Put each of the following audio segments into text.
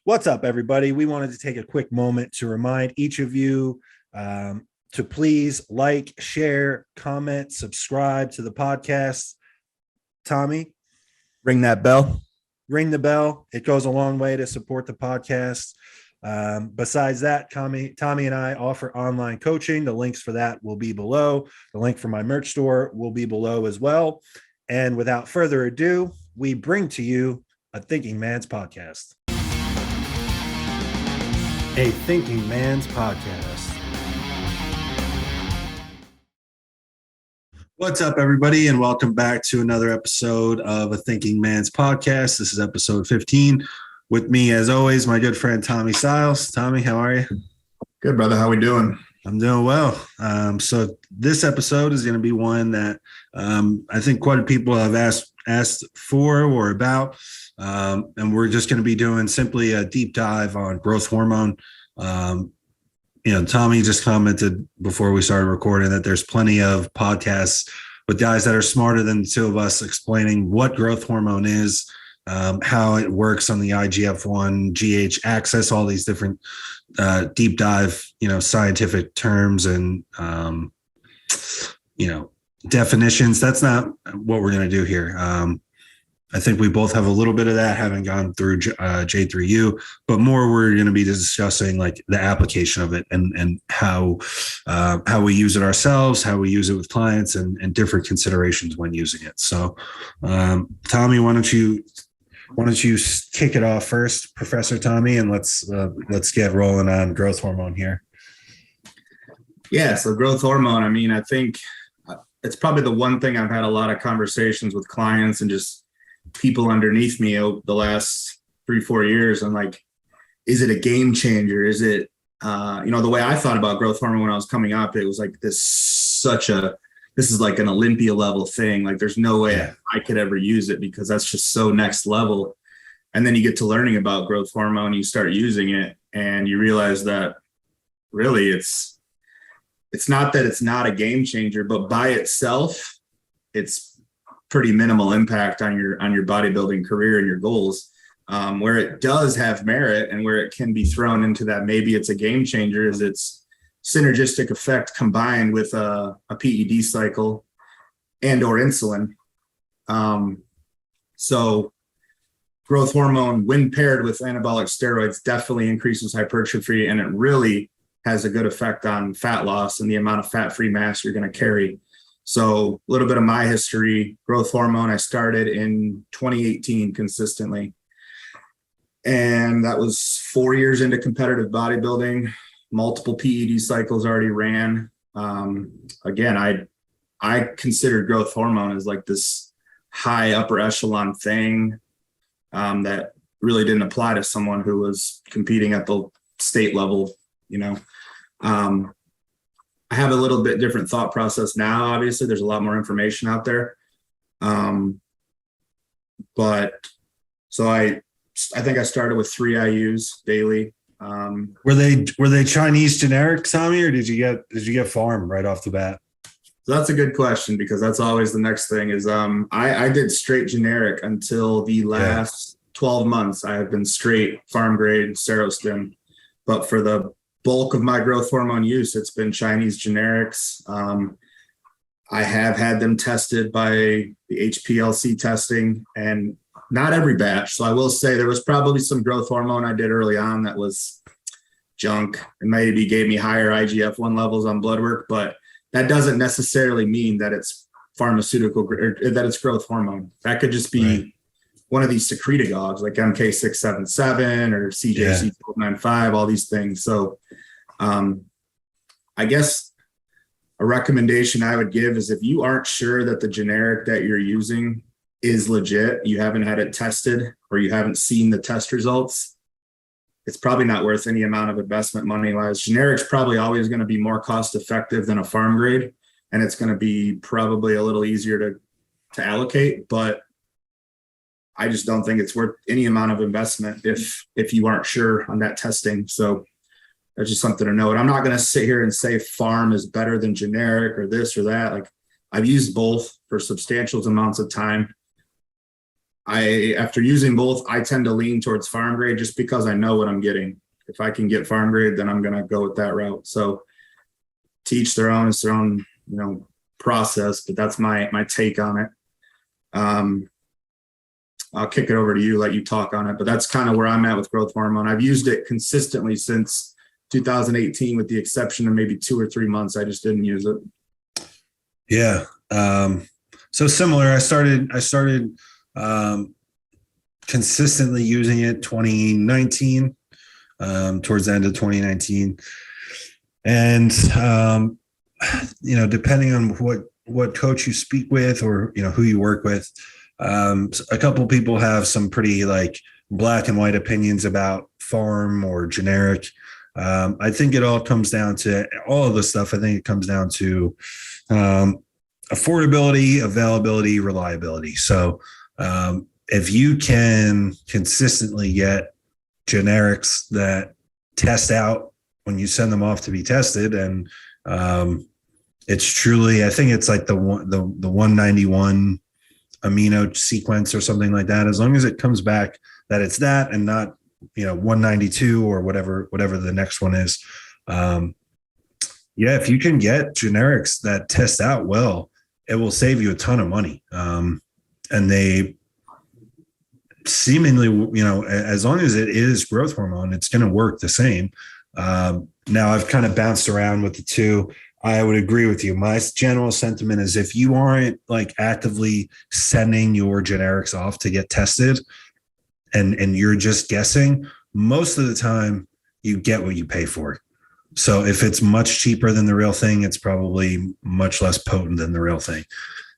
What's up, everybody? We wanted to take a quick moment to remind each of you to please like, share, comment, subscribe to the podcast. Tommy, Ring that bell. ring the bell. It goes a long way to support the podcast. Besides that, Tommy and I offer online coaching. The links for that will be below. The link for my merch store will be below as well. And without further ado, we bring to you a Thinking Man's podcast. A Thinking Man's podcast. What's up, everybody, and welcome back to another episode of A Thinking Man's podcast. This is episode 15. With me, as always, my good friend Tommy Stiles. Tommy, how are you? Good, brother. How we doing? I'm doing well. So this episode is going to be one that I think quite a few people have asked for or about, and we're just going to be doing simply a deep dive on growth hormone. Tommy just commented before we started recording that there's plenty of podcasts with guys that are smarter than the two of us explaining what growth hormone is, how it works on the IGF-1, GH axis, all these different deep dive, scientific terms and, definitions. That's not what we're going to do here. I think we both have a little bit of that, having gone through J3U, but more we're going to be discussing like the application of it and how we use it ourselves, how we use it with clients, and different considerations when using it. So, Tommy, why don't you kick it off first, Professor Tommy, and let's get rolling on growth hormone here. Yeah, so growth hormone. I mean, I think it's probably the one thing I've had a lot of conversations with clients and just people underneath me over the last 3-4 years. I'm like, is it a game changer? Is it, the way I thought about growth hormone when I was coming up, it was like this is like an Olympia level thing. Like there's no way I could ever use it because that's just so next level. And then you get to learning about growth hormone, you start using it and you realize that really it's not that it's not a game changer, but by itself, it's pretty minimal impact on your bodybuilding career and your goals. Where it does have merit and where it can be thrown into that maybe it's a game changer is its synergistic effect combined with a PED cycle and or insulin. So growth hormone, when paired with anabolic steroids, definitely increases hypertrophy, and it really has a good effect on fat loss and the amount of fat-free mass you're going to carry. So a little bit of my history, growth hormone, I started in 2018 consistently. And that was 4 years into competitive bodybuilding, multiple PED cycles already ran. Again, I considered growth hormone as like this high upper echelon thing that really didn't apply to someone who was competing at the state level, I have a little bit different thought process now. Obviously, there's a lot more information out there. But so I think I started with 3 IUs daily. Were they Chinese generic, Tommy, or did you get farm right off the bat? So that's a good question because that's always the next thing is I did straight generic until the last 12 months. I have been straight farm grade Serostim, but for the bulk of my growth hormone use, it's been Chinese generics. I have had them tested by the HPLC testing and not every batch. So I will say there was probably some growth hormone I did early on that was junk and maybe gave me higher IGF-1 levels on blood work, but that doesn't necessarily mean that it's pharmaceutical or that it's growth hormone. That could just be one of these secretagogues like MK677 or CJC1295, all these things. So I guess a recommendation I would give is if you aren't sure that the generic that you're using is legit, you haven't had it tested or you haven't seen the test results, it's probably not worth any amount of investment money-wise. Generic's probably always going to be more cost-effective than a farm grade, and it's going to be probably a little easier to allocate, but I just don't think it's worth any amount of investment if you aren't sure on that testing. So that's just something to note. I'm not going to sit here and say farm is better than generic or this or that. Like I've used both for substantial amounts of time. after using both, I tend to lean towards farm grade just because I know what I'm getting. If I can get farm grade, then I'm going to go with that route. So to each their own, it's their own, process, but that's my take on it. I'll kick it over to you, let you talk on it, but that's kind of where I'm at with growth hormone. I've used it consistently since 2018, with the exception of maybe 2 or 3 months. I just didn't use it. Yeah. So similar, I started consistently using it 2019, towards the end of 2019. And, depending on what coach you speak with, or, who you work with, a couple people have some pretty like black and white opinions about farm or generic. I think it all comes down to all of the stuff. I think it comes down to, affordability, availability, reliability. So, if you can consistently get generics that test out when you send them off to be tested, and it's truly, I think it's like the 191 amino sequence or something like that. As long as it comes back that it's that and not 192 or whatever the next one is. If you can get generics that test out well, it will save you a ton of money. And they seemingly, as long as it is growth hormone, it's going to work the same. Now I've kind of bounced around with the two. I would agree with you. My general sentiment is, if you aren't like actively sending your generics off to get tested, and you're just guessing, most of the time you get what you pay for. So if it's much cheaper than the real thing, it's probably much less potent than the real thing.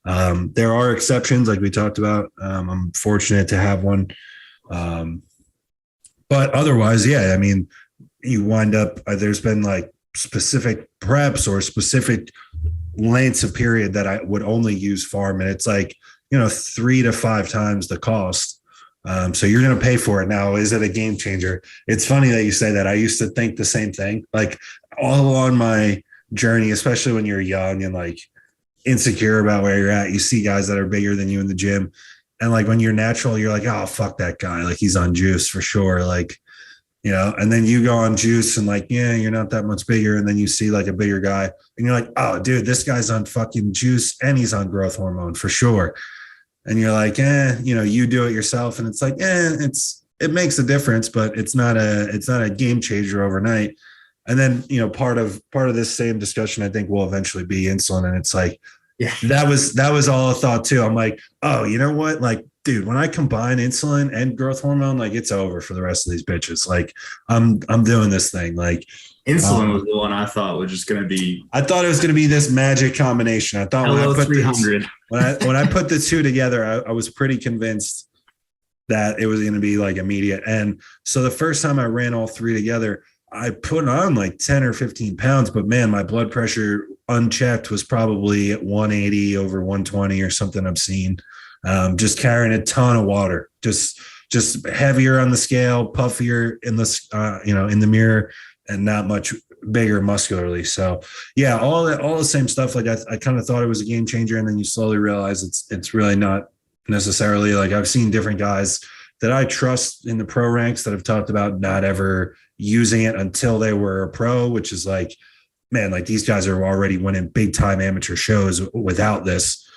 There are exceptions, like we talked about. I'm fortunate to have one. But otherwise, you wind up, there's been like specific preps or specific lengths of period that I would only use farm. And it's like, 3 to 5 times the cost. So you're going to pay for it. Now, is it a game changer? It's funny that you say that. I used to think the same thing, like all along my journey, especially when you're young and like insecure about where you're at. You see guys that are bigger than you in the gym. And like when you're natural, you're like, oh, fuck that guy. Like he's on juice for sure. Like, and then you go on juice and like, yeah, you're not that much bigger. And then you see like a bigger guy and you're like, oh, dude, this guy's on fucking juice and he's on growth hormone for sure. And you're like, you do it yourself. And it's like, it makes a difference, but it's not a game changer overnight. And then, part of this same discussion, I think, will eventually be insulin. And it's like, yeah, that was all a thought too. I'm like, oh, you know what? Like, dude, when I combine insulin and growth hormone, like it's over for the rest of these bitches. Like I'm doing this thing. Like insulin was the one I thought was just going to be. I thought it was going to be this magic combination. I thought when I put the two together, I was pretty convinced that it was going to be like immediate. And so the first time I ran all three together, I put on like 10 or 15 pounds, but man, my blood pressure unchecked was probably at 180 over 120 or something obscene. Just carrying a ton of water, just heavier on the scale, puffier in the, in the mirror, and not much bigger muscularly. So yeah, all the same stuff. Like I kind of thought it was a game changer. And then you slowly realize it's really not necessarily. Like I've seen different guys that I trust in the pro ranks that have talked about not ever using it until they were a pro, which is like, man, like these guys are already winning big time amateur shows without this.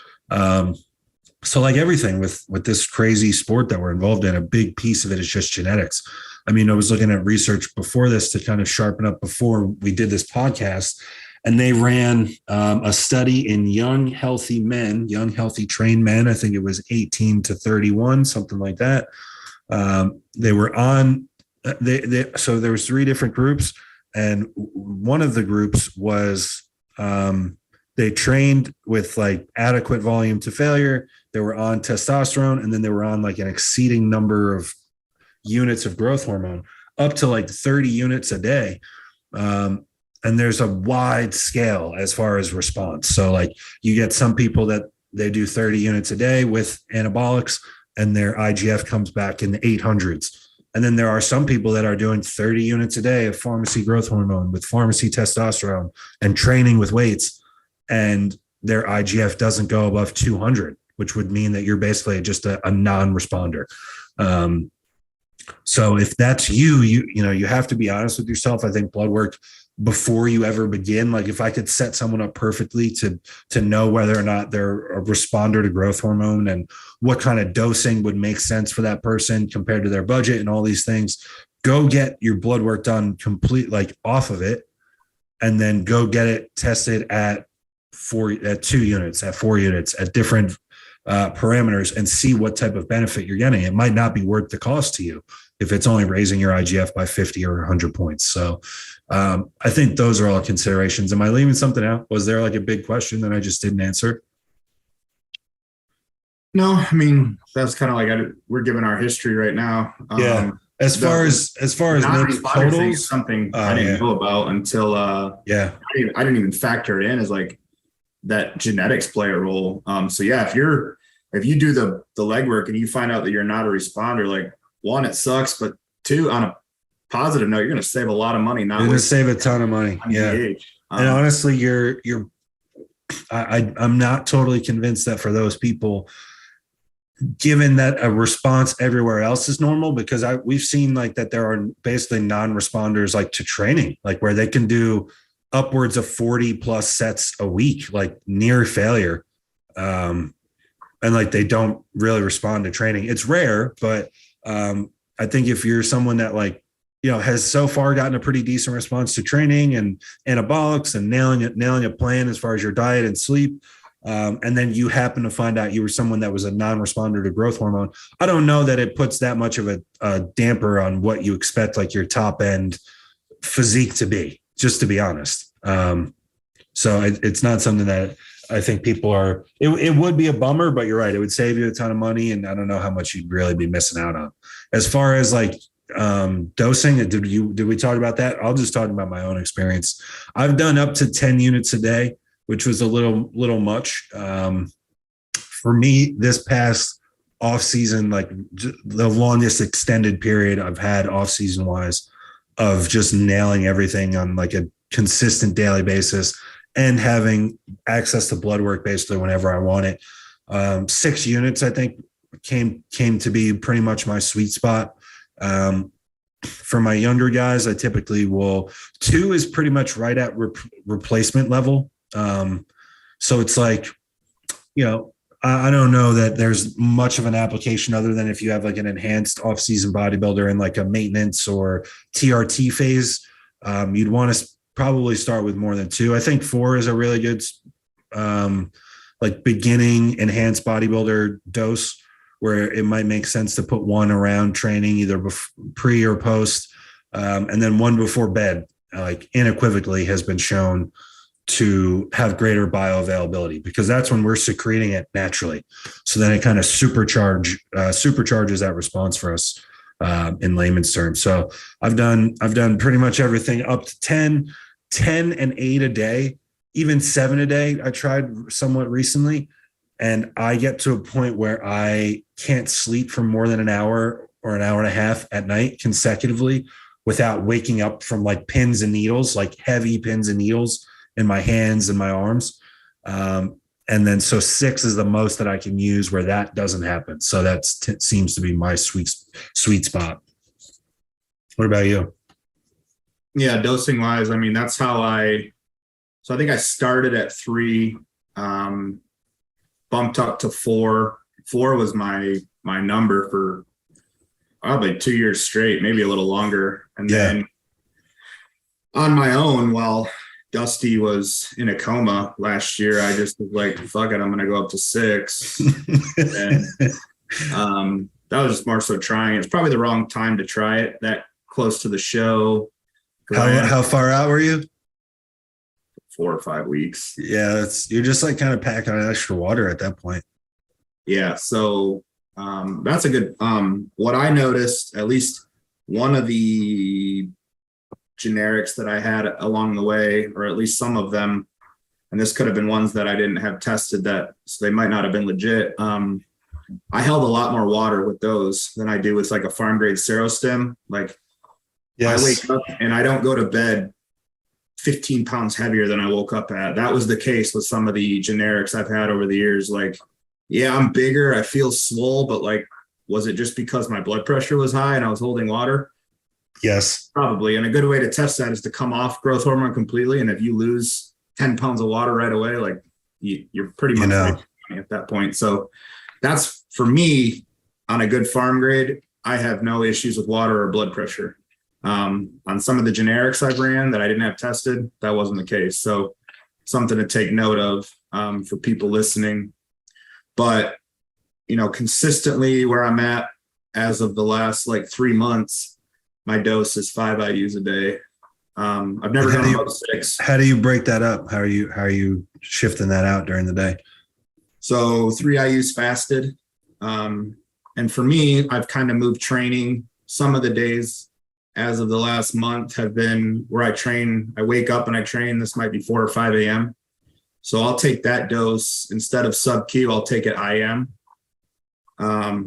So like everything with this crazy sport that we're involved in, a big piece of it is just genetics. I mean, I was looking at research before this to kind of sharpen up before we did this podcast, and they ran a study in young, healthy trained men. I think it was 18 to 31, something like that. They were on, so there was 3 different groups, and one of the groups was they trained with like adequate volume to failure. They were on testosterone, and then they were on like an exceeding number of units of growth hormone, up to like 30 units a day. And there's a wide scale as far as response. So like you get some people that they do 30 units a day with anabolics and their IGF comes back in the 800s. And then there are some people that are doing 30 units a day of pharmacy growth hormone with pharmacy testosterone and training with weights, and their IGF doesn't go above 200, which would mean that you're basically just a non-responder. So if that's you have to be honest with yourself. I think blood work before you ever begin, like if I could set someone up perfectly to know whether or not they're a responder to growth hormone and what kind of dosing would make sense for that person compared to their budget and all these things, go get your blood work done complete, like off of it, and then go get it tested at 2 units, at 4 units, at different parameters, and see what type of benefit you're getting. It might not be worth the cost to you if it's only raising your IGF by 50 or 100 points. So I think those are all considerations. Am I leaving something out? Was there like a big question that I just didn't answer? No, I mean, that's kind of like we're giving our history right now. Yeah. As far as maybe totals, something I didn't know about until I didn't even factor it in as like that genetics play a role. So yeah, if you do the legwork and you find out that you're not a responder, like, one, it sucks, but two, on a positive note, you're going to save a lot of money. You're going to save a ton of money. Yeah. And honestly, I'm not totally convinced that for those people, given that a response everywhere else is normal, because we've seen like that there are basically non-responders like to training, like where they can do upwards of 40 plus sets a week, like near failure. And like, they don't really respond to training. It's rare, but I think if you're someone that like, has so far gotten a pretty decent response to training and anabolics and nailing a plan as far as your diet and sleep, and then you happen to find out you were someone that was a non-responder to growth hormone, I don't know that it puts that much of a damper on what you expect like your top end physique to be, just to be honest. So it's not something that I think people are, it would be a bummer, but you're right. It would save you a ton of money. And I don't know how much you'd really be missing out on. As far as like dosing, did we talk about that? I'll just talk about my own experience. I've done up to 10 units a day, which was a little much. For me, this past off season, like the longest extended period I've had off season wise of just nailing everything on like a consistent daily basis and having access to blood work basically whenever I want it. 6 units, I think, came to be pretty much my sweet spot. For my younger guys, I typically will, 2 is pretty much right at replacement level. So it's like, I don't know that there's much of an application other than if you have like an enhanced off-season bodybuilder in like a maintenance or TRT phase, you'd want to probably start with more than 2. I think 4 is a really good, like beginning enhanced bodybuilder dose where it might make sense to put 1 around training, either pre or post, and then 1 before bed, like unequivocally has been shown to have greater bioavailability because that's when we're secreting it naturally. So then it kind of supercharges that response for us in layman's terms. So I've done pretty much everything up to 10 and 8 a day, even 7 a day. I tried somewhat recently, and I get to a point where I can't sleep for more than an hour or an hour and a half at night consecutively without waking up from like pins and needles, like heavy pins and needles in my hands and my arms. And then, so 6 is the most that I can use where that doesn't happen. So that seems to be my sweet spot. What about you? Yeah. Dosing wise, I mean, that's how I think I started at 3, bumped up to 4. 4 was my number for probably 2 years straight, maybe a little longer. And then on my own, while Dusty was in a coma last year, I just was like, fuck it, I'm going to go up to 6. And that was just more so trying. It's probably the wrong time to try it that close to the show. How far out were you? 4 or 5 weeks. Yeah, you're just like kind of packing on extra water at that point. Yeah, so that's a good. What I noticed, at least one of the generics that I had along the way, or at least some of them, and this could have been ones that I didn't have tested, so they might not have been legit. I held a lot more water with those than I do with like a farm grade Serostim. Like, yes. I wake up and I don't go to bed 15 pounds heavier than I woke up at. That was the case with some of the generics I've had over the years. Like Yeah, I'm bigger. I feel swole, but like, was it just because my blood pressure was high and I was holding water? Yes. Probably. And a good way to test that is to come off growth hormone completely. And if you lose 10 pounds of water right away, like you're pretty You much know, at that point. So that's for me on a good farm grade. I have no issues with water or blood pressure. On some of the generics I've ran that I didn't have tested, that wasn't the case. So something to take note of for people listening. But, consistently where I'm at as of the last like 3 months, my dose is 5 IUs a day. I've never gone above 6. How do you break that up? How are you shifting that out during the day? So 3 IUs fasted. And for me, I've kind of moved training. Some of the days as of the last month have been where I wake up and I train. This might be 4 or 5 a.m. So I'll take that dose instead of sub-Q, I'll take it IM. I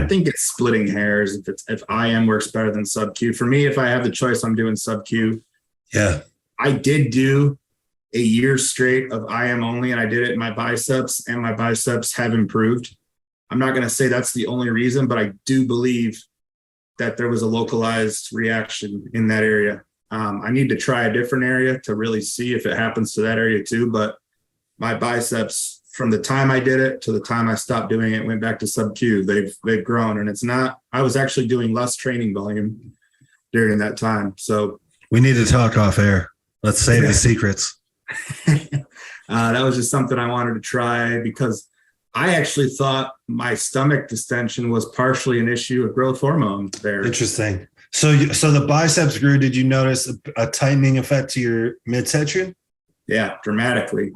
think it's splitting hairs if IM works better than sub-Q. For me, if I have the choice, I'm doing sub-Q. Yeah. I did do a year straight of IM only, and I did it in my biceps, and my biceps have improved. I'm not going to say that's the only reason, but I do believe that there was a localized reaction in that area. I need to try a different area to really see if it happens to that area too. But my biceps, from the time I did it to the time I stopped doing it, went back to sub-Q. They've grown, and it's not. I was actually doing less training volume during that time. So we need to talk off air. Let's save the secrets. That was just something I wanted to try because I actually thought my stomach distension was partially an issue of growth hormone there. Interesting. So the biceps grew. Did you notice a tightening effect to your midsection? Yeah, dramatically.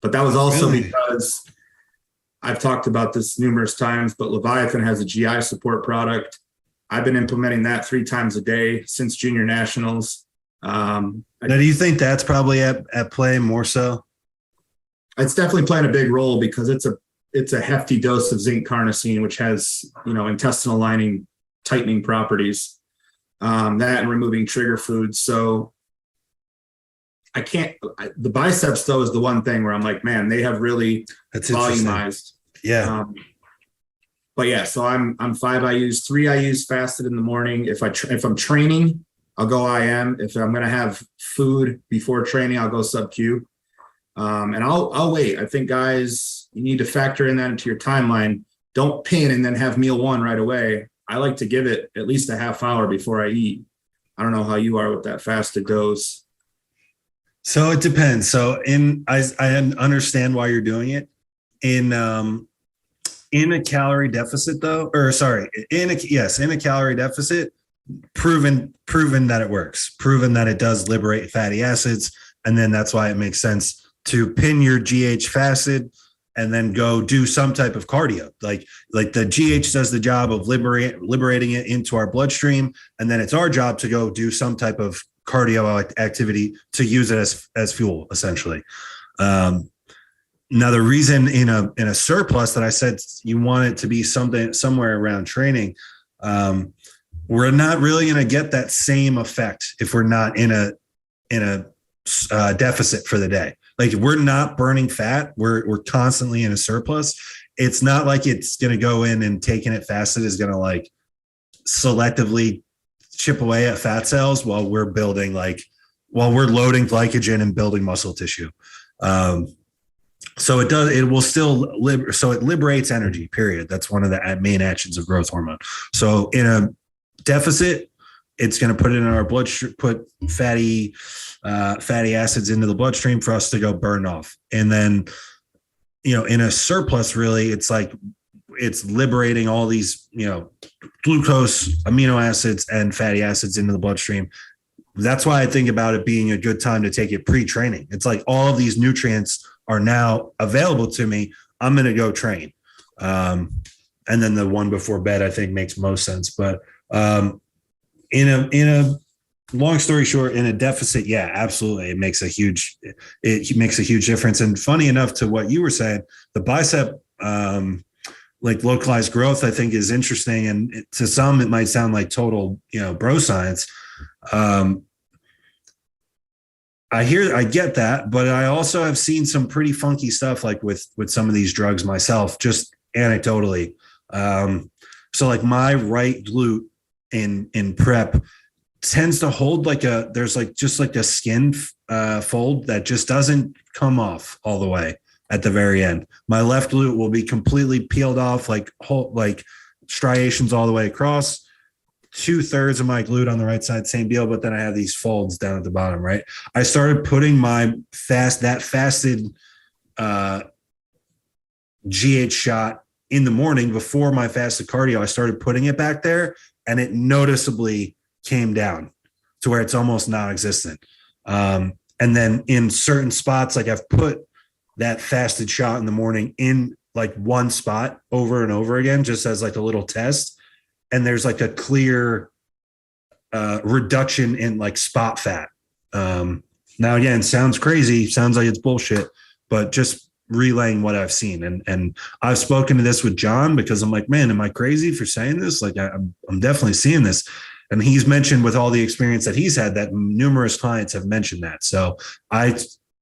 But that was also Really? because I've talked about this numerous times, but Leviathan has a GI support product. I've been implementing that 3 times a day since junior nationals. Now, do you think that's probably at play more so? It's definitely playing a big role because it's a hefty dose of zinc carnosine, which has, intestinal lining tightening properties. That and removing trigger foods. So the biceps though is the one thing where I'm like, man, they have really volumized. Yeah. But yeah, so I'm 5 IUs, 3 IUs fasted in the morning. If I'm training, I'll go IM. If I'm going to have food before training, I'll go sub-Q. And I'll wait. I think guys, you need to factor in that into your timeline. Don't pin and then have meal 1 right away. I like to give it at least a half hour before I eat. I don't know how you are with that fasted dose. So it depends. So I understand why you're doing it in a calorie deficit though, or sorry, in a calorie deficit, proven that it works, proven that it does liberate fatty acids. And then that's why it makes sense to pin your GH fasted and then go do some type of cardio. Like the GH does the job of liberating it into our bloodstream. And then it's our job to go do some type of cardio activity to use it as fuel, essentially. Now, the reason in a surplus that I said you want it to be somewhere around training, we're not really going to get that same effect if we're not in a deficit for the day. Like we're not burning fat. We're constantly in a surplus. It's not like it's going to go in and taking it fasted is going to like selectively chip away at fat cells while we're loading glycogen and building muscle tissue. So it liberates energy, period. That's one of the main actions of growth hormone. So in a deficit, it's going to put it in our bloodstream, put fatty acids into the bloodstream for us to go burn off. And then, in a surplus, really, it's like it's liberating all these, glucose, amino acids, and fatty acids into the bloodstream. That's why I think about it being a good time to take it pre-training. It's like all of these nutrients are now available to me. I'm going to go train. And then the one before bed, I think makes most sense. But in a long story short, in a deficit, yeah, absolutely. It makes a huge difference. And funny enough to what you were saying, the bicep, like localized growth, I think is interesting. And to some, it might sound like total, bro science. I get that, but I also have seen some pretty funky stuff like with some of these drugs myself, just anecdotally. So like my right glute in prep tends to hold there's like just like a skin fold that just doesn't come off all the way at the very end. My left glute will be completely peeled off, like whole, like striations all the way across. 2/3 of my glute on the right side, same deal. But then I have these folds down at the bottom, right? I started putting my fasted GH shot in the morning before my fasted cardio. I started putting it back there, and it noticeably came down to where it's almost non-existent. And then in certain spots, like I've put that fasted shot in the morning in like one spot over and over again, just as like a little test. And there's like a clear reduction in like spot fat. Now, again, sounds crazy, sounds like it's bullshit, but just relaying what I've seen. And I've spoken to this with John because I'm like, man, am I crazy for saying this? Like I'm definitely seeing this. And he's mentioned with all the experience that he's had that numerous clients have mentioned that. So I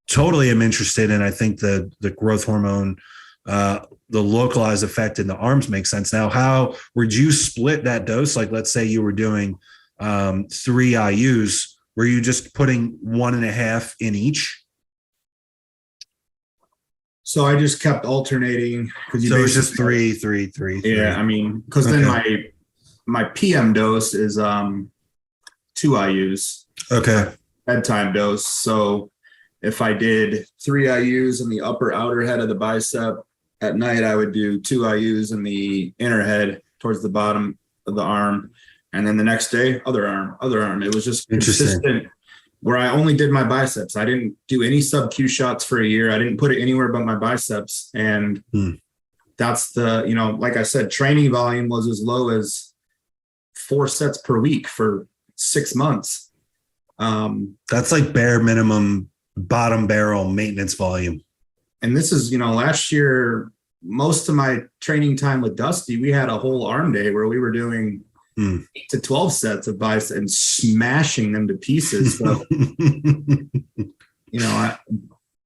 totally am interested. And I think the growth hormone, the localized effect in the arms makes sense. Now, how would you split that dose? Like, let's say you were doing 3 IUs. Were you just putting 1.5 in each? So I just kept alternating because so it's just 3, 3, 3. Yeah, I mean, because then my PM dose is 2 IUs. Okay. Bedtime dose. So if I did 3 IUs in the upper outer head of the bicep at night, I would do 2 IUs in the inner head towards the bottom of the arm. And then the next day, other arm. It was just consistent where I only did my biceps. I didn't do any sub-Q shots for a year. I didn't put it anywhere but my biceps. And that's like I said, training volume was as low as 4 sets per week for 6 months. That's like bare minimum bottom barrel maintenance volume. And this is, last year, most of my training time with Dusty, we had a whole arm day where we were doing 8 to 12 sets of biceps and smashing them to pieces. So,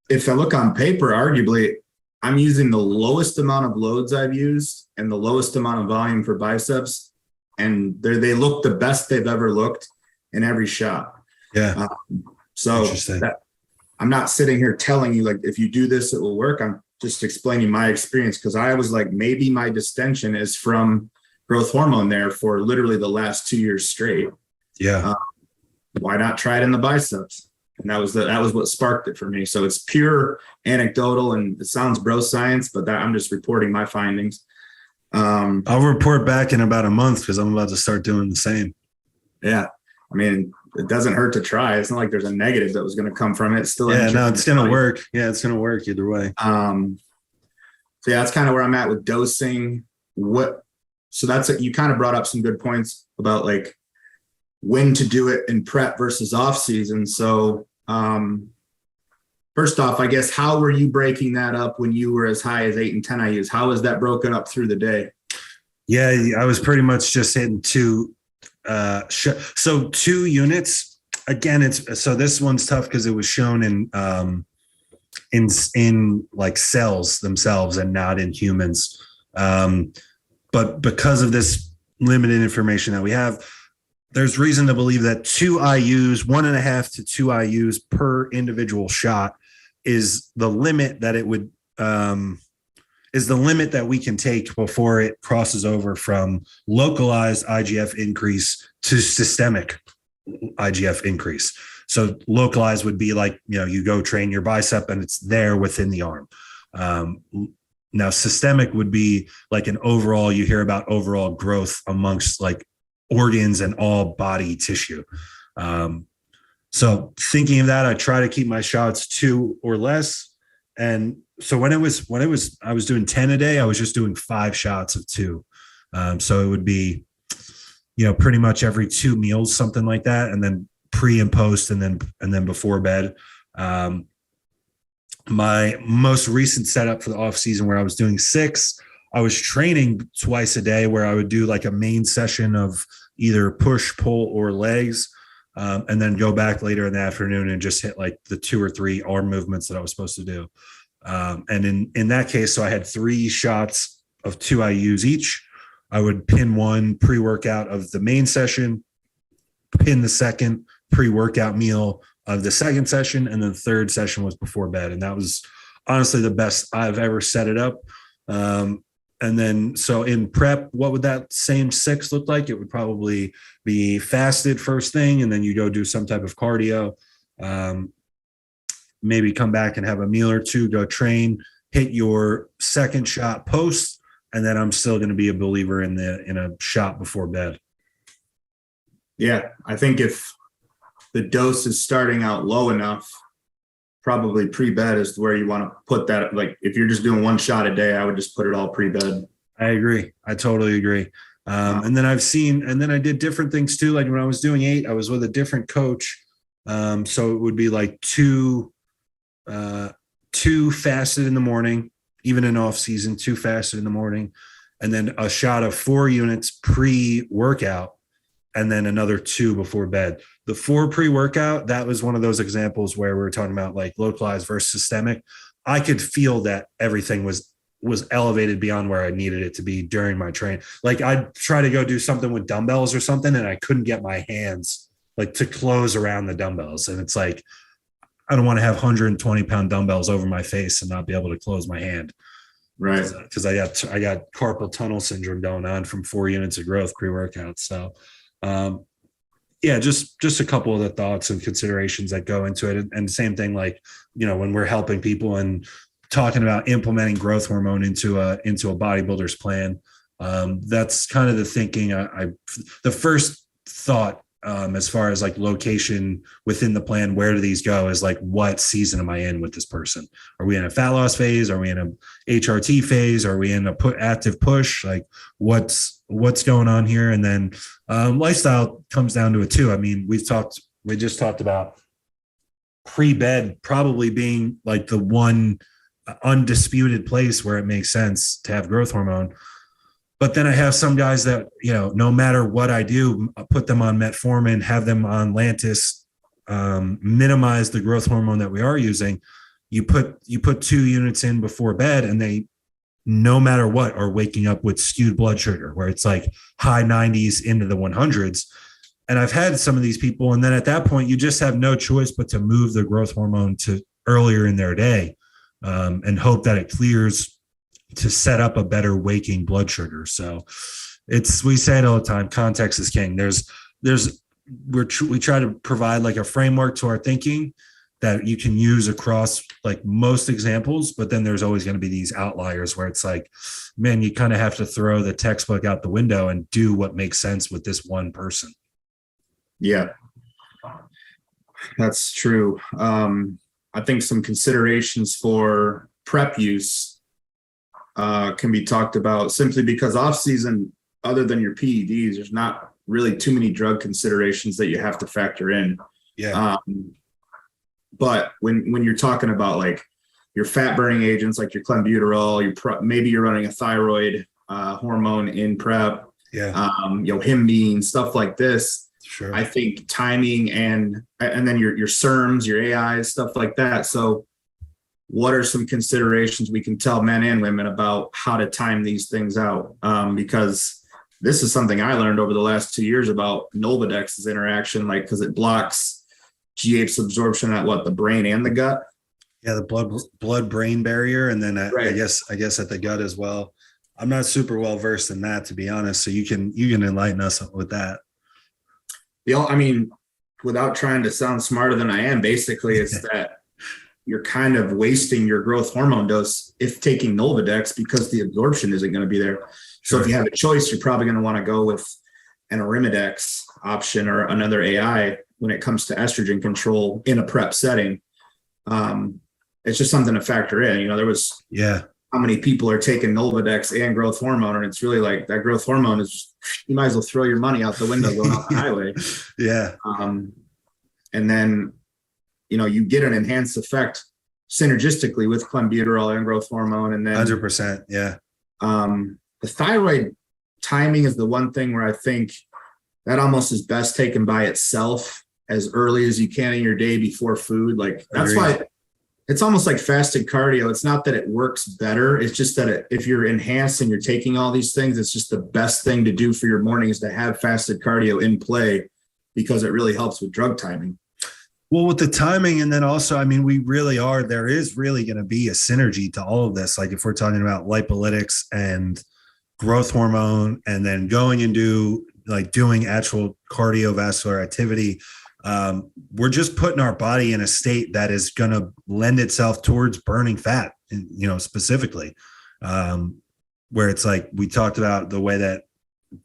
if I look on paper, arguably, I'm using the lowest amount of loads I've used and the lowest amount of volume for biceps. And they look the best they've ever looked in every shot. Yeah. I'm not sitting here telling you, like, if you do this, it will work. I'm just explaining my experience because I was like, maybe my distension is from growth hormone there for literally the last 2 years straight. Yeah. Why not try it in the biceps? And that was what sparked it for me. So it's pure anecdotal and it sounds bro science, but I'm just reporting my findings. I'll report back in about a month because I'm about to start doing the same. Yeah. I mean, it doesn't hurt to try. It's not like there's a negative that was going to come from it. It's still it's going to work. Yeah, it's going to work either way. So that's kind of where I'm at with dosing. You kind of brought up some good points about like when to do it in prep versus off season. So first off, I guess, how were you breaking that up when you were as high as 8 and 10 IUs? How was that broken up through the day? Yeah, I was pretty much just hitting 2. So 2 units. Again, this one's tough because it was shown in like cells themselves and not in humans. But because of this limited information that we have, there's reason to believe that 2 IUs, 1.5 to 2 IUs per individual shot is the limit that it would is the limit that we can take before it crosses over from localized IGF increase to systemic IGF increase. So localized would be like, you go train your bicep and it's there within the arm. Now systemic would be like an overall, you hear about overall growth amongst like organs and all body tissue. So thinking of that, I try to keep my shots 2 or less. And so when I was doing 10 a day, I was just doing 5 shots of 2. So it would be, pretty much every 2 meals, something like that. And then pre and post, and then before bed. My most recent setup for the off season where I was doing 6, I was training twice a day where I would do like a main session of either push, pull, or legs. and then go back later in the afternoon and just hit like the 2 or 3 arm movements that I was supposed to do. And in that case, so I had 3 shots of 2 IUs each. I would pin one pre-workout of the main session, pin the second pre-workout meal of the second session, and then the third session was before bed. And that was honestly the best I've ever set it up. And then, so in prep, what would that same 6 look like? It would probably be fasted first thing, and then you go do some type of cardio. Maybe come back and have a meal or 2, go train, hit your second shot post, and then I'm still going to be a believer in a shot before bed. Yeah, I think if the dose is starting out low enough, probably pre-bed is where you want to put that. Like if you're just doing 1 shot a day, I would just put it all pre-bed. I agree. I totally agree. And then I did different things too. Like when I was doing 8, I was with a different coach. So it would be like 2 fasted in the morning, even in off season, 2 fasted in the morning, and then a shot of 4 units pre-workout, and then another 2 before bed. The 4 pre-workout, that was one of those examples where we were talking about like localized versus systemic. I could feel that everything was elevated beyond where I needed it to be during my training. Like I'd try to go do something with dumbbells or something, and I couldn't get my hands like to close around the dumbbells. And it's like, I don't want to have 120-pound dumbbells over my face and not be able to close my hand. Right. Because I got carpal tunnel syndrome going on from 4 units of growth pre-workout. So yeah, just a couple of the thoughts and considerations that go into it. And same thing, like, you know, when we're helping people and talking about implementing growth hormone into a bodybuilder's plan, that's kind of the thinking. The first thought, as far as like location within the plan, where do these go, is like, what season am I in with this person? Are we in a fat loss phase? Are we in a HRT phase? Are we in a active push? Like what's going on here? And then lifestyle comes down to it too. I mean, we just talked about pre-bed probably being like the one undisputed place where it makes sense to have growth hormone. But then I have some guys that, you know, no matter what I do, I put them on metformin, have them on Lantus, minimize the growth hormone that we are using. You put 2 units in before bed, and they, no matter what, are waking up with skewed blood sugar, where it's like high 90s into the 100s. And I've had some of these people, and then at that point, you just have no choice but to move the growth hormone to earlier in their day, and hope that it clears to set up a better waking blood sugar. So we say it all the time, context is king. We try to provide like a framework to our thinking that you can use across like most examples, but then there's always going to be these outliers where it's like, man, you kind of have to throw the textbook out the window and do what makes sense with this one person. Yeah, that's true. I think some considerations for prep use can be talked about, simply because off season, other than your PEDs, there's not really too many drug considerations that you have to factor in. Yeah. But when you're talking about like your fat burning agents, like your clenbuterol, maybe you're running a thyroid hormone in prep, himbean, stuff like this. Sure. I think timing and then your SERMs, your AIs, stuff like that. So what are some considerations we can tell men and women about how to time these things out? Because this is something I learned over the last 2 years about Nolvadex's interaction, like, because it blocks GH absorption at the brain and the gut. Yeah, the blood brain barrier, and then right. I guess at the gut as well. I'm not super well versed in that, to be honest. So you can enlighten us with that. I mean, without trying to sound smarter than I am, basically it's that you're kind of wasting your growth hormone dose if taking Nolvadex, because the absorption isn't going to be there. Sure. So if you have a choice, you're probably going to want to go with an Arimidex option or another AI when it comes to estrogen control in a prep setting. It's just something to factor in. You know, there was how many people are taking Nolvadex and growth hormone, and it's really like that growth hormone is, you might as well throw your money out the window going out the highway. Yeah. And then, you know, you get an enhanced effect synergistically with clenbuterol and growth hormone. And then 100%. Yeah. The thyroid timing is the one thing where I think that almost is best taken by itself as early as you can in your day before food. Like that's why it's almost like fasted cardio. It's not that it works better. It's just that if you're enhanced and you're taking all these things, it's just the best thing to do for your morning is to have fasted cardio in play because it really helps with drug timing. Well, with the timing, and then also, I mean, there is really going to be a synergy to all of this. Like if we're talking about lipolytics and growth hormone, and then going and doing actual cardiovascular activity, we're just putting our body in a state that is going to lend itself towards burning fat, specifically, where it's like we talked about the way that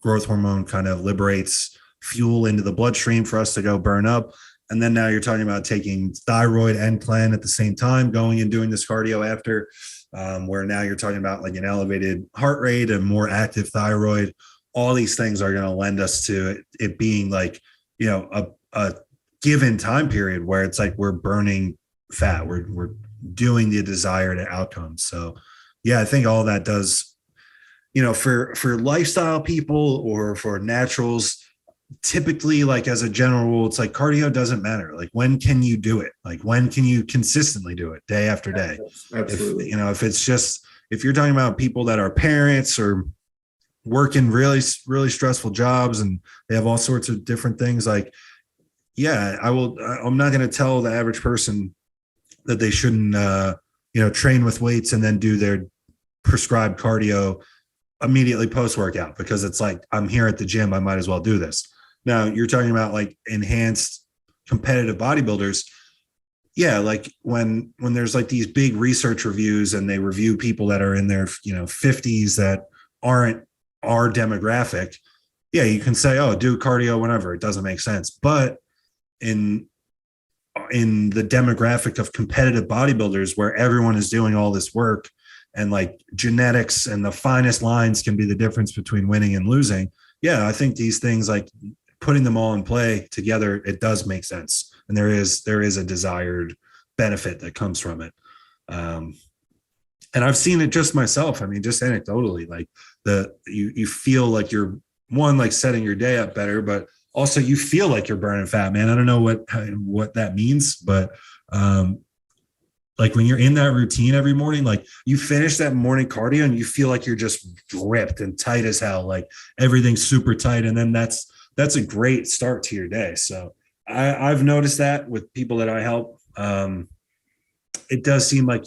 growth hormone kind of liberates fuel into the bloodstream for us to go burn up. And then now you're talking about taking thyroid and clen at the same time, going and doing this cardio after, where now you're talking about like an elevated heart rate and more active thyroid. All these things are going to lend us to it being like, a given time period where it's like we're burning fat, we're doing the desired outcomes. So yeah, I think all that does, for lifestyle people or for naturals, typically, like as a general rule, it's like cardio doesn't matter. Like when can you do it? Like when can you consistently do it day after day? Absolutely. If you're talking about people that are parents or working really, really stressful jobs and they have all sorts of different things, like, yeah, I'm not going to tell the average person that they shouldn't, train with weights and then do their prescribed cardio immediately post-workout, because it's like, I'm here at the gym, I might as well do this. Now you're talking about like enhanced competitive bodybuilders. Yeah. Like when there's like these big research reviews and they review people that are in their, 50s that aren't our demographic. Yeah. You can say, oh, do cardio whenever. It doesn't make sense. But in the demographic of competitive bodybuilders where everyone is doing all this work and like genetics and the finest lines can be the difference between winning and losing. Yeah. I think these things, like putting them all in play together, it does make sense. And there is a desired benefit that comes from it. And I've seen it just myself. I mean, just anecdotally, like you feel like you're like setting your day up better, but also you feel like you're burning fat, man. I don't know what that means, but, like when you're in that routine every morning, like you finish that morning cardio and you feel like you're just ripped and tight as hell, like everything's super tight. And then that's a great start to your day. So I've noticed that with people that I help. It does seem like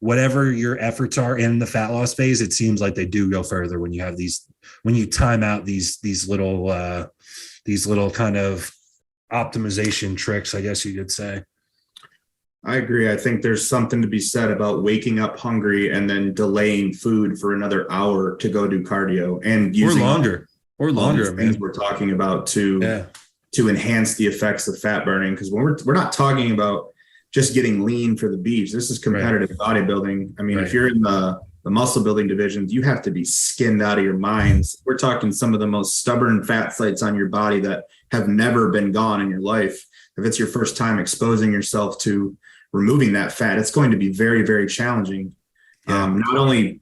whatever your efforts are in the fat loss phase, it seems like they do go further when you have when you time out these little kind of optimization tricks, I guess you could say. I agree. I think there's something to be said about waking up hungry and then delaying food for another hour to go do cardio and using or longer things we're talking about to enhance the effects of fat burning. Because when we're not talking about just getting lean for the beach, this is competitive bodybuilding. I mean, if you're in the muscle building divisions, you have to be skinned out of your minds. We're talking some of the most stubborn fat sites on your body that have never been gone in your life. If it's your first time exposing yourself to removing that fat, it's going to be very, very challenging. Not only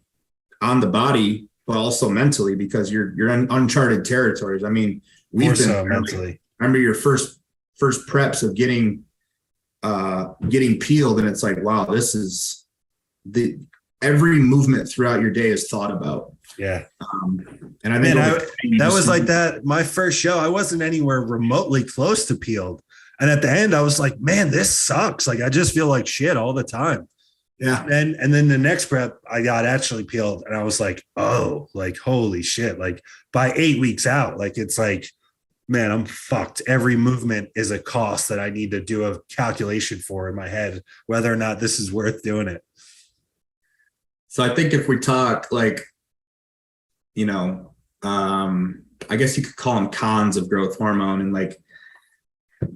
on the body, but also mentally, because you're in uncharted territories. I mean, mentally. Remember your first preps of getting peeled, and it's like, wow, this is every movement throughout your day is thought about. Yeah. And I think that was like that. My first show, I wasn't anywhere remotely close to peeled. And at the end, I was like, man, this sucks. Like, I just feel like shit all the time. Yeah. And then the next prep, I got actually peeled. And I was like, oh, like, holy shit. Like by 8 weeks out, like, it's like, man, I'm fucked. Every movement is a cost that I need to do a calculation for in my head, whether or not this is worth doing it. So I think if we talk like, I guess you could call them cons of growth hormone, and like,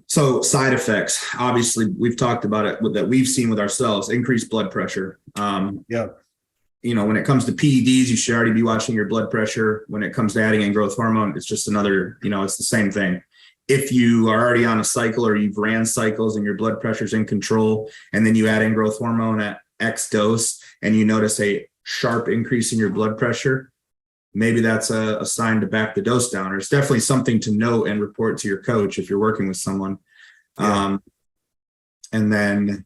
so side effects, obviously we've talked about it that we've seen with ourselves, increased blood pressure. When it comes to PEDs, you should already be watching your blood pressure. When it comes to adding in growth hormone, it's just another, it's the same thing. If you are already on a cycle or you've ran cycles and your blood pressure's in control, and then you add in growth hormone at X dose and you notice a sharp increase in your blood pressure, maybe that's a sign to back the dose down, or it's definitely something to note and report to your coach if you're working with someone. Yeah. And then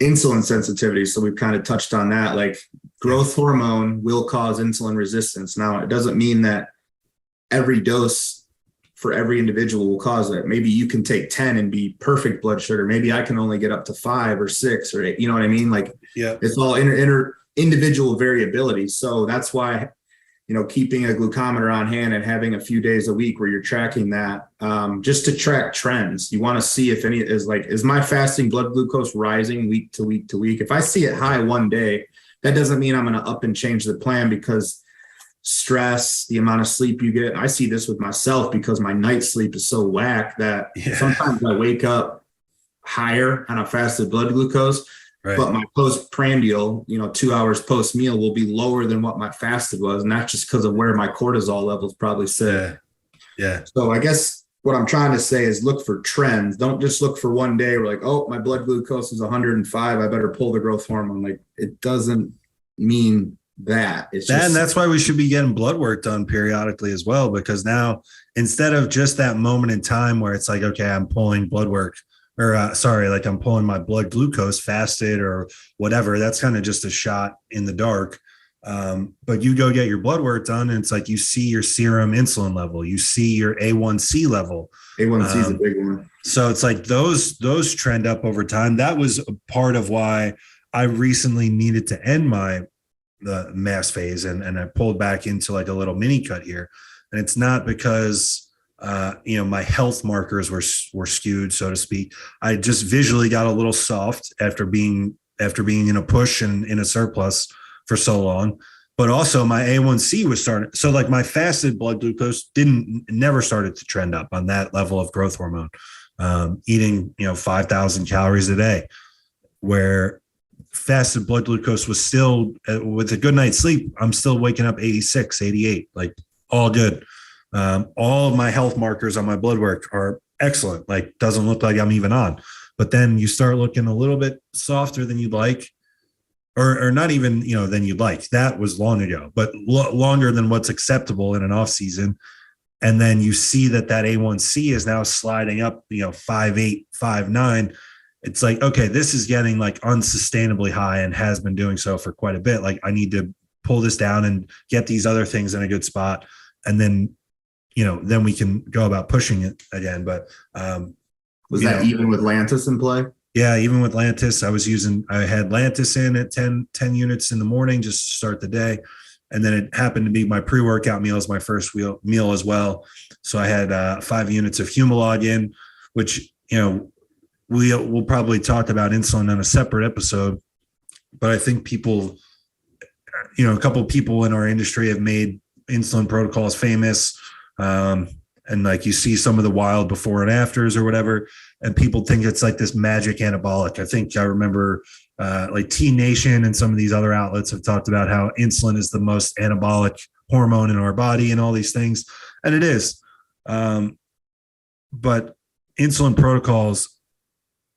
insulin sensitivity. So we've kind of touched on that. Like growth hormone will cause insulin resistance. Now, it doesn't mean that every dose for every individual will cause that. Maybe you can take 10 and be perfect blood sugar. Maybe I can only get up to 5 or 6 or 8. You know what I mean? Like, it's all individual variability. So that's why, keeping a glucometer on hand and having a few days a week where you're tracking that, just to track trends. You want to see if any is my fasting blood glucose rising week to week to week? If I see it high one day, that doesn't mean I'm going to up and change the plan, because stress, the amount of sleep you get. I see this with myself because my night sleep is so whack that sometimes I wake up higher on a fasted blood glucose. Right. But my postprandial, 2 hours post meal, will be lower than what my fasted was. And that's just because of where my cortisol levels probably sit. Yeah. So I guess what I'm trying to say is look for trends. Don't just look for one day. We're like, oh, my blood glucose is 105. I better pull the growth hormone. Like, it doesn't mean that. It's just, and that's why we should be getting blood work done periodically as well, because now instead of just that moment in time where it's like, okay, I'm pulling blood work, or I'm pulling my blood glucose fasted or whatever. That's kind of just a shot in the dark. But you go get your blood work done, and it's like you see your serum insulin level, you see your A1C level. A1C is a big one. So it's like those trend up over time. That was a part of why I recently needed to end the mass phase, and I pulled back into like a little mini cut here. And it's not because my health markers were skewed, so to speak. I just visually got a little soft after being in a push and in a surplus for so long. But also my A1C was starting. So like my fasted blood glucose never started to trend up on that level of growth hormone. Eating 5,000 calories a day, where fasted blood glucose was still, with a good night's sleep, I'm still waking up 86, 88, like all good. All of my health markers on my blood work are excellent. Like, doesn't look like I'm even on. But then you start looking a little bit softer than you'd like, or not even, than you'd like. That was long ago, but longer than what's acceptable in an off season. And then you see that A1C is now sliding up, 5.8, 5.9. It's like, okay, this is getting like unsustainably high and has been doing so for quite a bit. Like, I need to pull this down and get these other things in a good spot. And then, then we can go about pushing it again. But was that even with Lantus in play? Yeah, even with Lantus, I had Lantus in at 10 units in the morning just to start the day. And then it happened to be my pre-workout meal as my first meal as well. So I had 5 units of Humalog in, which, we'll probably talk about insulin on a separate episode. But I think people, a couple of people in our industry have made insulin protocols famous. And like you see some of the wild before and afters or whatever, and people think it's like this magic anabolic. I remember like T Nation and some of these other outlets have talked about how insulin is the most anabolic hormone in our body and all these things. And it is. But insulin protocols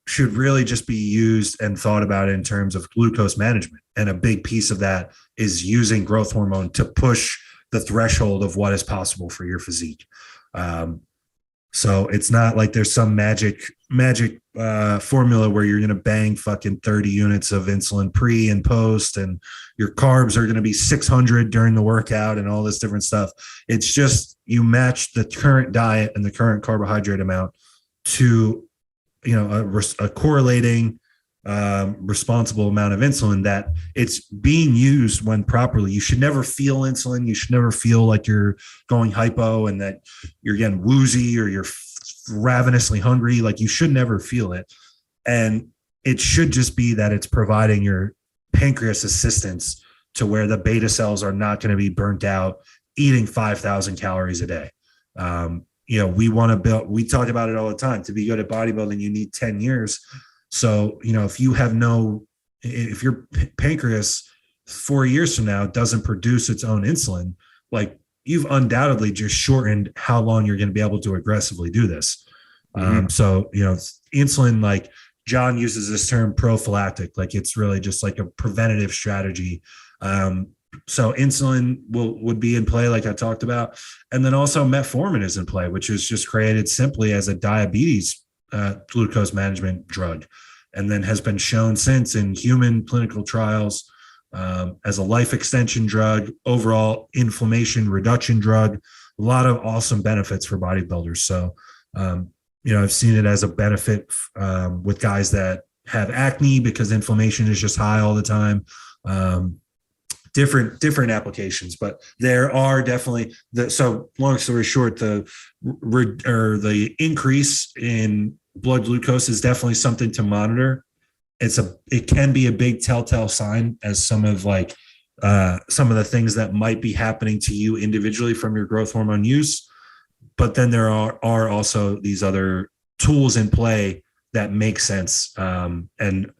should really just be used and thought about in terms of glucose management. And a big piece of that is using growth hormone to push the threshold of what is possible for your physique. So it's not like there's some magic formula where you're going to bang fucking 30 units of insulin pre and post, and your carbs are going to be 600 during the workout and all this different stuff. It's just you match the current diet and the current carbohydrate amount to, a correlating responsible amount of insulin that it's being used when properly. You should never feel insulin. You should never feel like you're going hypo and that you're getting woozy or you're ravenously hungry. Like, you should never feel it. And it should just be that it's providing your pancreas assistance to where the beta cells are not going to be burnt out eating 5,000 calories a day. We want to build, we talk about it all the time. To be good at bodybuilding, you need 10 years. So, if your pancreas 4 years from now doesn't produce its own insulin, like, you've undoubtedly just shortened how long you're going to be able to aggressively do this. Mm-hmm. So, insulin, like John uses this term prophylactic, like it's really just like a preventative strategy. So insulin would be in play, like I talked about. And then also metformin is in play, which is just created simply as a diabetes glucose management drug, and then has been shown since in human clinical trials as a life extension drug, overall inflammation reduction drug, a lot of awesome benefits for bodybuilders. So, I've seen it as a benefit with guys that have acne because inflammation is just high all the time. Different applications, but there are definitely so long story short, the increase in blood glucose is definitely something to monitor. It can be a big telltale sign as some of the things that might be happening to you individually from your growth hormone use. But then there are also these other tools in play that make sense. And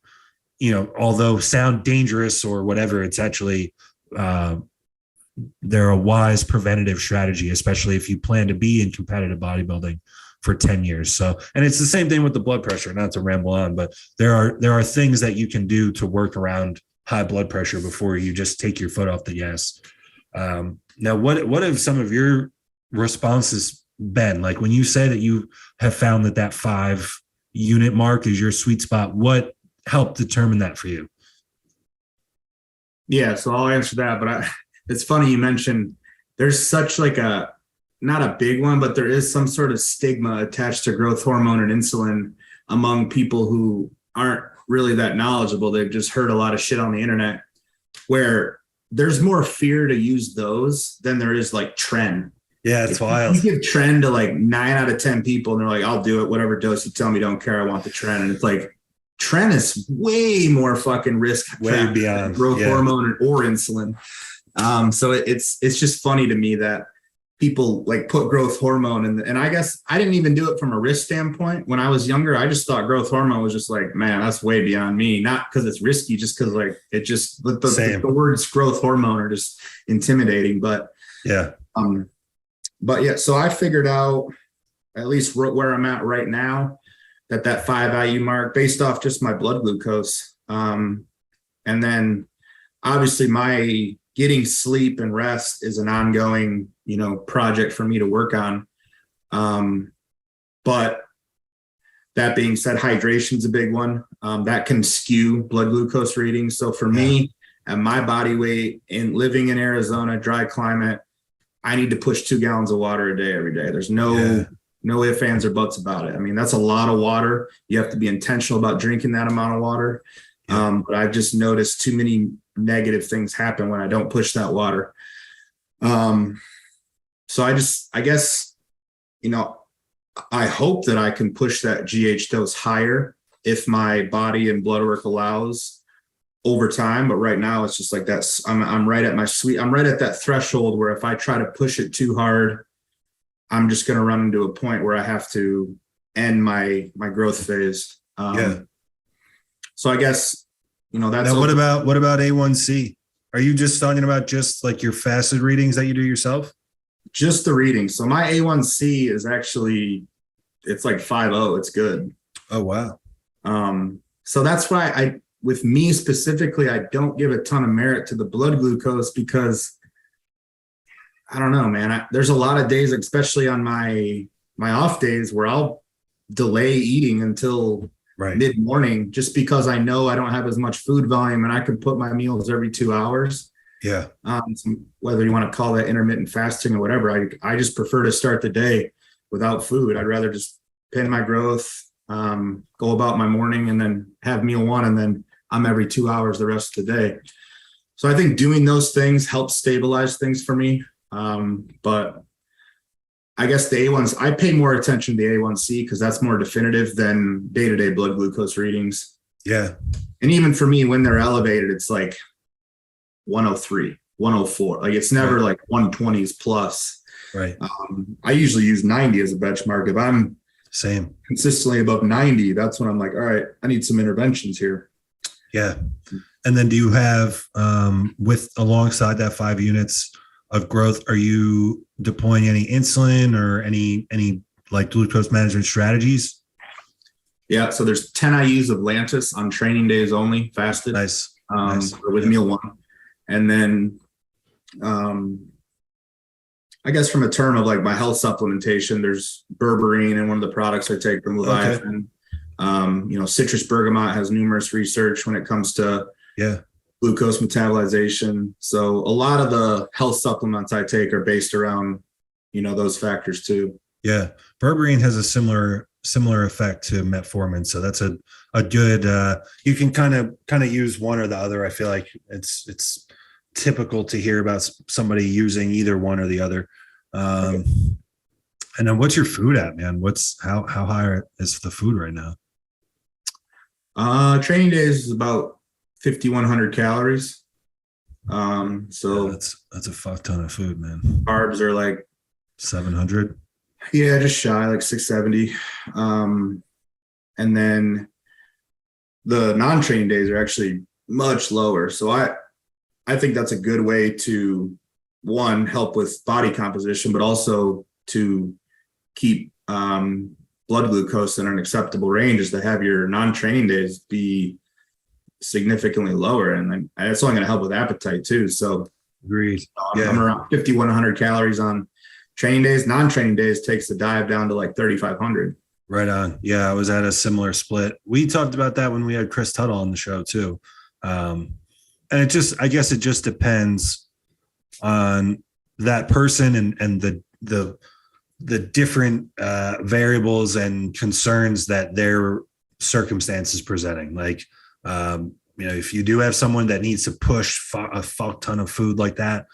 although sound dangerous or whatever, it's actually they're a wise preventative strategy, especially if you plan to be in competitive bodybuilding for 10 years. So, and it's the same thing with the blood pressure, not to ramble on, but there are things that you can do to work around high blood pressure before you just take your foot off the gas. Now, what have some of your responses been? Like when you say that you have found that 5 unit mark is your sweet spot, what helped determine that for you? Yeah, so I'll answer that, but it's funny you mentioned there's such not a big one, but there is some sort of stigma attached to growth hormone and insulin among people who aren't really that knowledgeable. They've just heard a lot of shit on the internet, where there's more fear to use those than there is tren. Yeah, it's wild. You give tren to 9 out of 10 people and they're like, I'll do it, whatever dose you tell me, don't care, I want the tren. And it's tren is way more fucking risk, way beyond growth hormone or insulin. So it's just funny to me that people put growth hormone in and I guess I didn't even do it from a risk standpoint. When I was younger, I just thought growth hormone was just man, that's way beyond me. Not because it's risky, just because it just the words growth hormone are just intimidating. But yeah. So I figured out at least where I'm at right now, that 5 IU mark based off just my blood glucose. And then obviously my getting sleep and rest is an ongoing, project for me to work on. But that being said, hydration's a big one. That can skew blood glucose readings. So for me, at my body weight and living in Arizona, dry climate, I need to push 2 gallons of water a day every day. There's no ifs, ands, or buts about it. I mean, that's a lot of water. You have to be intentional about drinking that amount of water. But I've just noticed too many negative things happen when I don't push that water. So I guess, I hope that I can push that GH dose higher if my body and blood work allows over time. But right now it's just that I'm right at I'm right at that threshold where if I try to push it too hard, I'm just going to run into a point where I have to end my growth phase. So I guess, that's. Now, what about A1C? Are you just talking about just your fasted readings that you do yourself? Just the readings. So my A1C is actually, it's 5.0. It's good. Oh, wow. So that's why with me specifically, I don't give a ton of merit to the blood glucose because I don't know, man. There's a lot of days, especially on my off days, where I'll delay eating until mid-morning just because I know I don't have as much food volume and I can put my meals every 2 hours. Yeah. So whether you want to call that intermittent fasting or whatever, I just prefer to start the day without food. I'd rather just pin my growth, go about my morning and then have meal 1 and then I'm every 2 hours the rest of the day. So I think doing those things helps stabilize things for me. But I guess the A1s, I pay more attention to the A1C because that's more definitive than day-to-day blood glucose readings. Yeah. And even for me, when they're elevated, it's 103, 104. It's never 120s plus. Right. I usually use 90 as a benchmark. If I'm consistently above 90, that's when I'm all right, I need some interventions here. Yeah. And then do you have, alongside that 5 units of growth, are you deploying any insulin or any glucose management strategies? Yeah. So there's 10 IUs of Lantus on training days only, fasted. Nice. With meal 1. And then I guess from a term of like my health supplementation, there's berberine in one of the products I take from Leviathan. Citrus bergamot has numerous research when it comes to glucose metabolization. So a lot of the health supplements I take are based around, those factors too. Yeah. Berberine has a similar effect to metformin. So that's a good, you can kind of use one or the other. I feel like it's typical to hear about somebody using either one or the other. And then what's your food at, man? How high is the food right now? Training days is about 5,100 calories. So that's a fuck ton of food, man. Carbs are like 700. Yeah, just shy, like 670. And then the non-training days are actually much lower. So I think that's a good way to, one, help with body composition, but also to keep blood glucose in an acceptable range, is to have your non-training days be significantly lower. And that's only going to help with appetite too. So agreed. I'm around 5,100 calories on training days. Non-training days takes the dive down to like 3,500. Right on. Yeah, I was at a similar split. We talked about that when we had Chris Tuttle on the show too. And I guess it just depends on that person and the different variables and concerns that their circumstance is presenting. Like, if you do have someone that needs to push a fuck ton of food like that,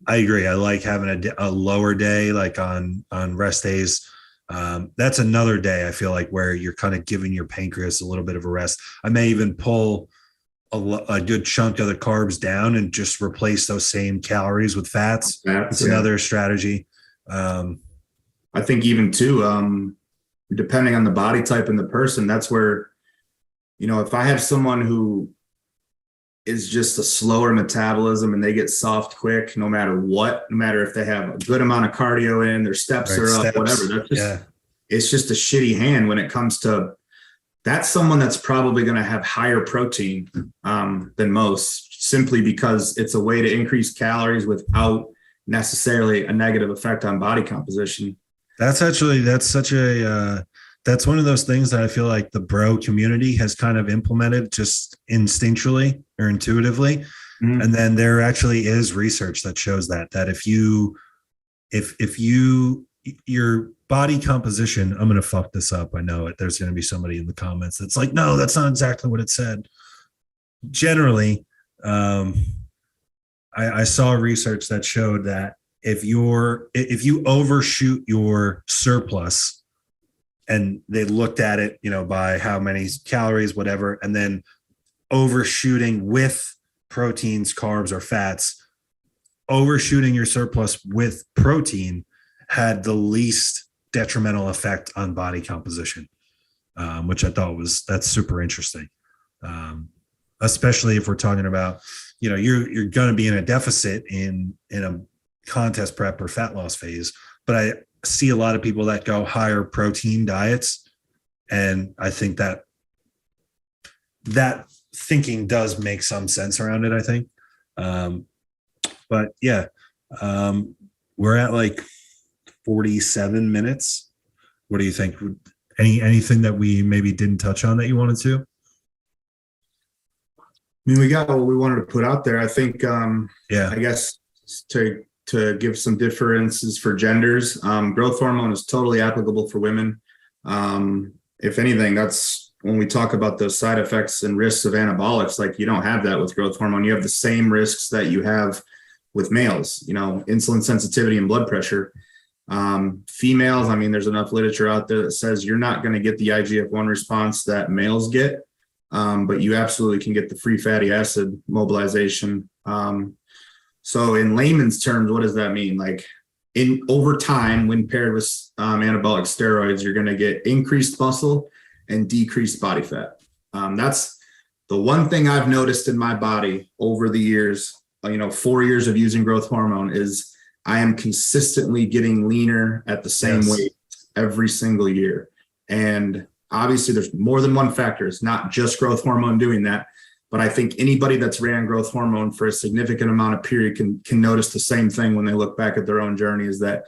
I agree. I like having a lower day, like on rest days. That's another day I feel like where you're kind of giving your pancreas a little bit of a rest. I may even pull a good chunk of the carbs down and just replace those same calories with fats. It's another strategy. I think even too, depending on the body type and the person, that's where, if I have someone who is just a slower metabolism and they get soft quick, no matter if they have a good amount of cardio in, their steps are up, whatever. That's just, it's just a shitty hand when it comes to, that's someone that's probably going to have higher protein than most, simply because it's a way to increase calories without necessarily a negative effect on body composition. That's one of those things that I feel like the bro community has kind of implemented just instinctually or intuitively. Mm-hmm. And then there actually is research that shows that if your body composition, I'm going to fuck this up. I know it. There's going to be somebody in the comments that's like, no, that's not exactly what it said. Generally, I saw research that showed that if you overshoot your surplus, and they looked at it, by how many calories, whatever, and then overshooting with proteins, carbs, or fats, overshooting your surplus with protein had the least detrimental effect on body composition, which I thought that's super interesting. Especially if we're talking about, you're going to be in a deficit in a contest prep or fat loss phase, but I see a lot of people that go higher protein diets. And I think that thinking does make some sense around it, I think. But yeah, we're at like 47 minutes. What do you think? Anything that we maybe didn't touch on that you wanted to? I mean, we got what we wanted to put out there. I think, I guess to give some differences for genders, growth hormone is totally applicable for women. If anything, that's when we talk about those side effects and risks of anabolics, like you don't have that with growth hormone. You have the same risks that you have with males, insulin sensitivity and blood pressure. Females, I mean, there's enough literature out there that says you're not going to get the IGF-1 response that males get, but you absolutely can get the free fatty acid mobilization. So in layman's terms, what does that mean? Like over time, when paired with anabolic steroids, you're going to get increased muscle and decreased body fat. That's the one thing I've noticed in my body over the years, 4 years of using growth hormone, is I am consistently getting leaner at the same weight every single year. And obviously there's more than one factor. It's not just growth hormone doing that. But I think anybody that's ran growth hormone for a significant amount of period can notice the same thing when they look back at their own journey, is that,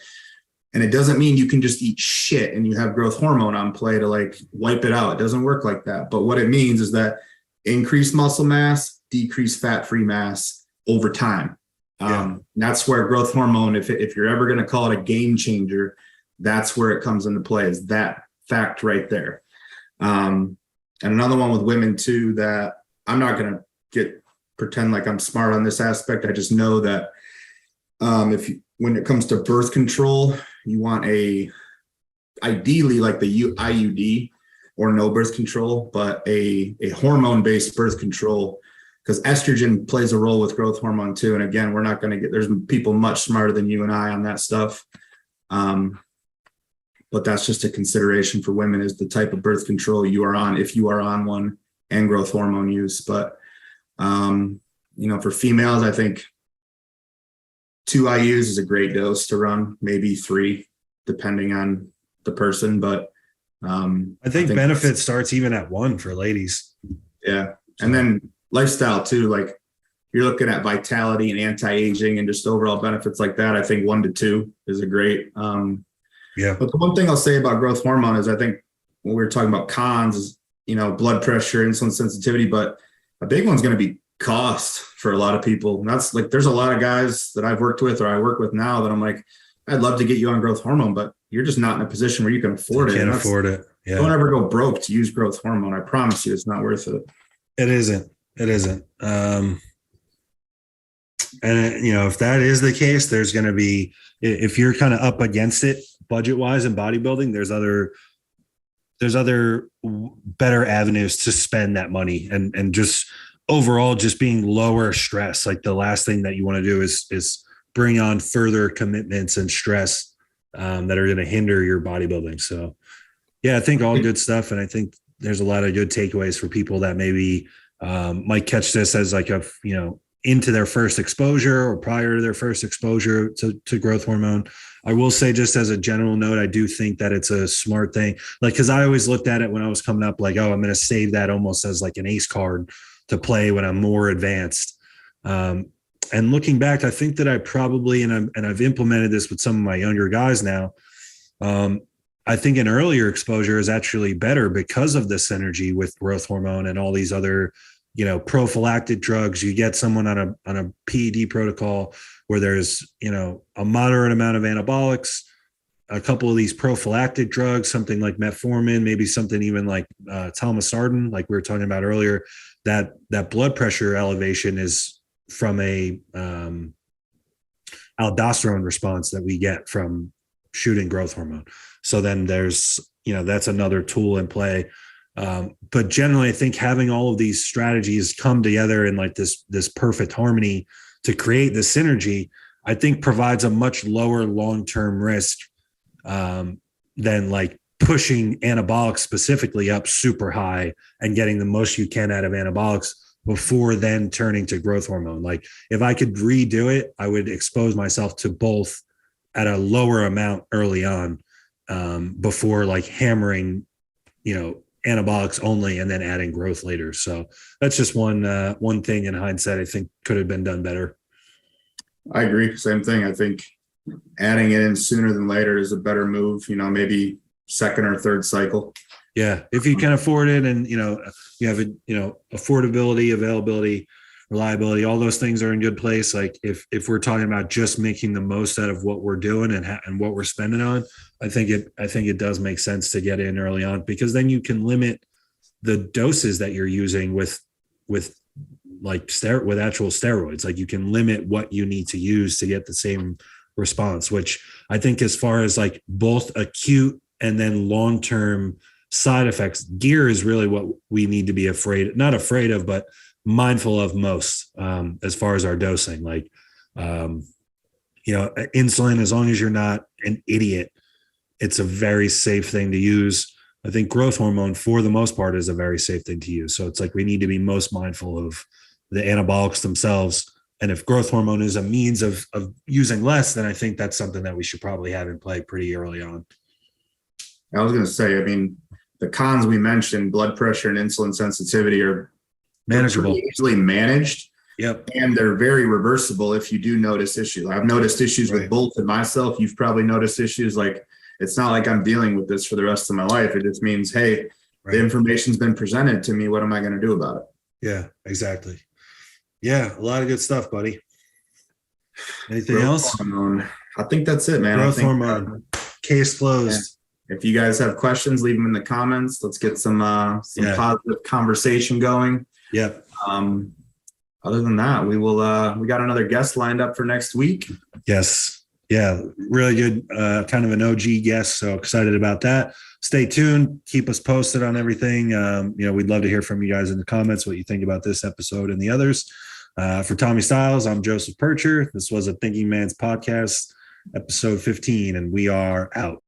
and it doesn't mean you can just eat shit and you have growth hormone on play to like wipe it out. It doesn't work like that. But what it means is that increased muscle mass, decreased fat-free mass over time. That's where growth hormone, if you're ever going to call it a game changer, that's where it comes into play, is that fact right there. And another one with women too, that I'm not going to pretend like I'm smart on this aspect. I just know that when it comes to birth control, you want ideally like the IUD or no birth control, but a hormone-based birth control, because estrogen plays a role with growth hormone too. And again, we're not going to there's people much smarter than you and I on that stuff. But that's just a consideration for women, is the type of birth control you are on, if you are on one, and growth hormone use. But, for females, I think 2 IUs is a great dose to run, maybe 3, depending on the person. But I think benefit starts even at 1 for ladies. Yeah. And then lifestyle too, like you're looking at vitality and anti-aging and just overall benefits like that. I think 1 to 2 is a great, But the one thing I'll say about growth hormone is, I think when we were talking about cons is, blood pressure, insulin sensitivity, but a big one's going to be cost for a lot of people. And that's like, there's a lot of guys that I've worked with or I work with now that I'm like, I'd love to get you on growth hormone, but you're just not in a position where you can afford it. Can't afford it. Yeah. Don't ever go broke to use growth hormone. I promise you, it's not worth it. It isn't. And if that is the case, there's going to be, if you're kind of up against it budget wise in bodybuilding, there's other better avenues to spend that money, and just overall just being lower stress. Like the last thing that you want to do is bring on further commitments and stress that are going to hinder your bodybuilding. So yeah, I think all good stuff. And I think there's a lot of good takeaways for people that maybe might catch this as like into their first exposure or prior to their first exposure to growth hormone. I will say, just as a general note, I do think that it's a smart thing. Like, because I always looked at it when I was coming up like, oh, I'm going to save that almost as like an ace card to play when I'm more advanced. And looking back, I think that I probably, and I've implemented this with some of my younger guys now, I think an earlier exposure is actually better because of the synergy with growth hormone and all these other prophylactic drugs. You get someone on a PED protocol where there's, a moderate amount of anabolics, a couple of these prophylactic drugs, something like metformin, maybe something even like telmisartan, like we were talking about earlier, that blood pressure elevation is from a aldosterone response that we get from shooting growth hormone. So then there's, that's another tool in play. But generally, I think having all of these strategies come together in like this perfect harmony to create the synergy, I think provides a much lower long-term risk than like pushing anabolics specifically up super high and getting the most you can out of anabolics before then turning to growth hormone. Like if I could redo it, I would expose myself to both at a lower amount early on before like hammering, anabolics only and then adding growth later. So that's just one thing in hindsight I think could have been done better. I agree. Same thing. I think adding it in sooner than later is a better move, maybe second or third cycle. Yeah. If you can afford it and, you have affordability, availability, reliability, all those things are in good place. Like if we're talking about just making the most out of what we're doing and what we're spending on, I think it does make sense to get in early on, because then you can limit the doses that you're using with actual steroids. Like you can limit what you need to use to get the same response, which I think as far as like both acute and then long-term side effects, gear is really what we need to be not afraid of, but mindful of most as far as our dosing. Like, insulin, as long as you're not an idiot, it's a very safe thing to use. I think growth hormone, for the most part, is a very safe thing to use. So it's like we need to be most mindful of the anabolics themselves. And if growth hormone is a means of using less, then I think that's something that we should probably have in play pretty early on. I was going to say, the cons we mentioned, blood pressure and insulin sensitivity, are Manageable. Pretty easily managed. Yep. And they're very reversible if you do notice issues. I've noticed issues with both and myself. You've probably noticed issues. Like, it's not like I'm dealing with this for the rest of my life. It just means, hey, the information's been presented to me. What am I going to do about it? Yeah, exactly. Yeah, a lot of good stuff, buddy. Anything Growth else? Hormone. I think that's it, man. Growth hormone. Case closed. If you guys have questions, leave them in the comments. Let's get some positive conversation going. Yep. Other than that, we got another guest lined up for next week. Yes. Yeah. Really good. Kind of an OG guest. So excited about that. Stay tuned. Keep us posted on everything. We'd love to hear from you guys in the comments, what you think about this episode and the others. For Tommy Stiles, I'm Joseph PIRCHER. This was a Thinking Man's Podcast, episode 15, and we are out.